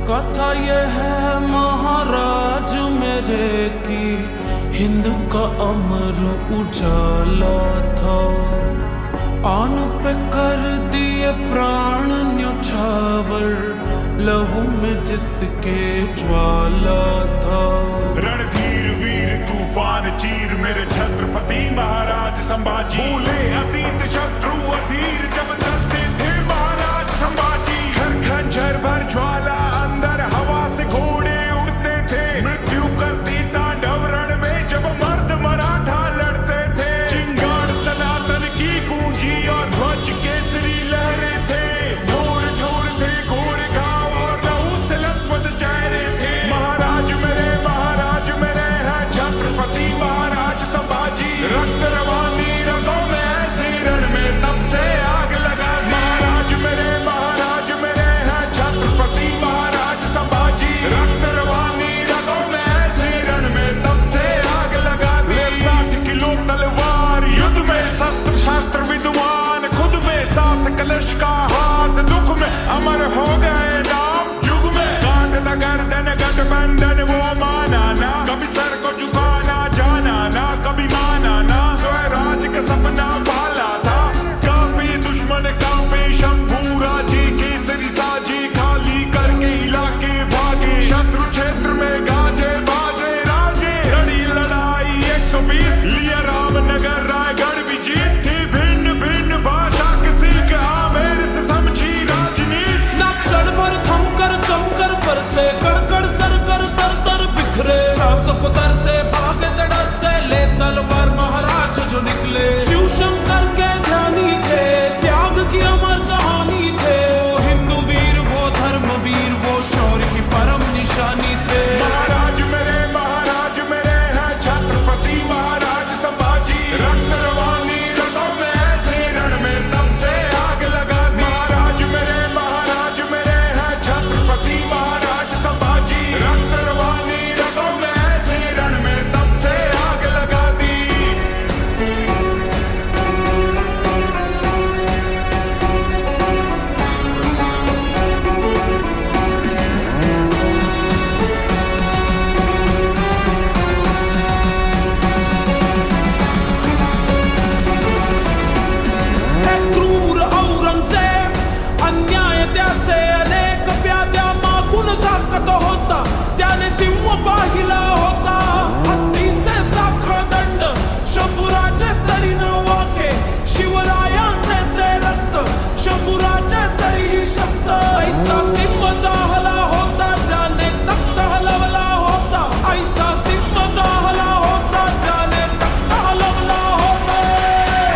कथा ये है महाराज मेरे की, हिंद का अमर उजाला था। आन पे कर दिए प्राण न्योछावर, लहू में जिसके ज्वाला था। रणधीर वीर तूफान चीर मेरे छत्रपति महाराज संभाजी। भूले अतीत शत्रु अधीर जब चलते थे महाराज संभाजी। घर खंजर भर ज्वाला अंदर हवा से घोड़े उड़ते थे। मृत्यु करती तांडव रण में जब मर्द मराठा लड़ते थे। चिंगार सनातन की गूंजी और ध्वज केसरी लहरे थे। ढोर ढोर थे घोर घाव और लहू से लथपथ चेहरे थे। महाराज मेरे हैं छत्रपति महाराज संभाजी। रक्त रवानी रगों में ऐसे रण में तब से आग लगा दी। महाराज मेरे हैं छत्रपति महाराज संभाजी। रक्त रवानी रगों में ऐसे रण में तब से आग लगा दी। 60 किलो तलवार युद्ध में शस्त्र शास्त्र विद्वान खुद में। साथ कलश का हाथ दुख में अमर हो गए नाम युग में। कांधता गर्दन गठबंधन वो माना ना, कभी सर को झुकाना जाना ना, कभी माना ना। स्वराज का सपना पाला था, काफी दुश्मन काफी शंभू राजी। केसरी साजी खाली करके इलाके भागे। शत्रु क्षेत्र में गाजे बाजे राजे। लड़ी लड़ाई 120 लिया रामनगर रायगढ़ भी जीत थी। भिन्न भिन्न भाषा किसी के आमेर से समझी राजनीति। ना क्षण भर थमकर जमकर बरसे, कड़कड़ सरकर तर तर बिखरे। शासक दर से भागे डर से, ले तलवार महाराज जो निकले। शिव शंकर के ध्यानी थे, त्याग की अमर कहानी थे। वो हिंदू वीर वो धर्म वीर, वो शौर्य की परम निशानी थे। महाराज मेरे हैं छत्रपति महाराज संभाजी। रक्त रवानी रगों में ऐसे रण में तब से आग लगा दी। महाराज मेरे हैं छत्रपति महाराज संभाजी। रक्त रवानी रगों में ऐसे रण में तब से आग लगा दी। क्रूर औरंगजेब अन्याय त्याचे अनेक प्याद्या मागून साकत होता। त्याने सिंह पाहिला होता, हत्तीचे साखळ दंड शंभूराचे तरी न वाके। शिवरायांचे ते रक्त शंभूराचे तरीही सक्त। ऐसा सिंह जाहला होता, ज्याने तख्त हलवला होता। ऐसा सिंह जाहला होता, ज्याने तख्त हलवला होता।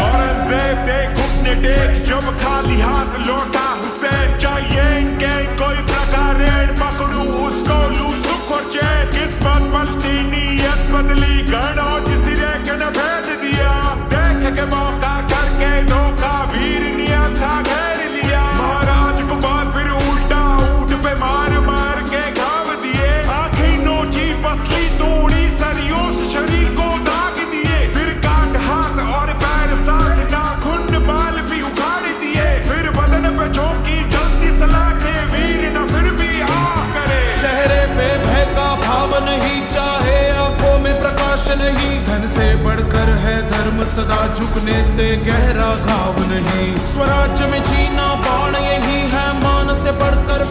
औरंगजेब दे घुटने टेक जब खाली हाथ लौटा हुसैन। चाहिए इनके कोई प्रकार पकड़ू उसको लू सुख और चैन। किस्मत पलटी नीयत बदली, गण और जिसरे के न भेद दिया। देख के मौका करके धोखा, वीर नियत था घेर लिया। महाराज को बात फिर उल्टा ऊंट पे मार मार के घाव दिए। आंखें नोची पसली तोड़ी, सरियों से शरीर को दाग दिए। फिर काट हाथ और पैर साथ नाखून बाल भी उखाड़ दिए। फिर बदन पे झोंकी जल्दी सलाखे, वीर न फिर भी आ करे। चेहरे पे भय का भाव नहीं, चाहे आंखों में प्रकाश नहीं। धन से बढ़कर है धर्म, सदा झुकने से गहरा घाव नहीं। स्वराज्य में जीना बाण यही है, मान से बढ़कर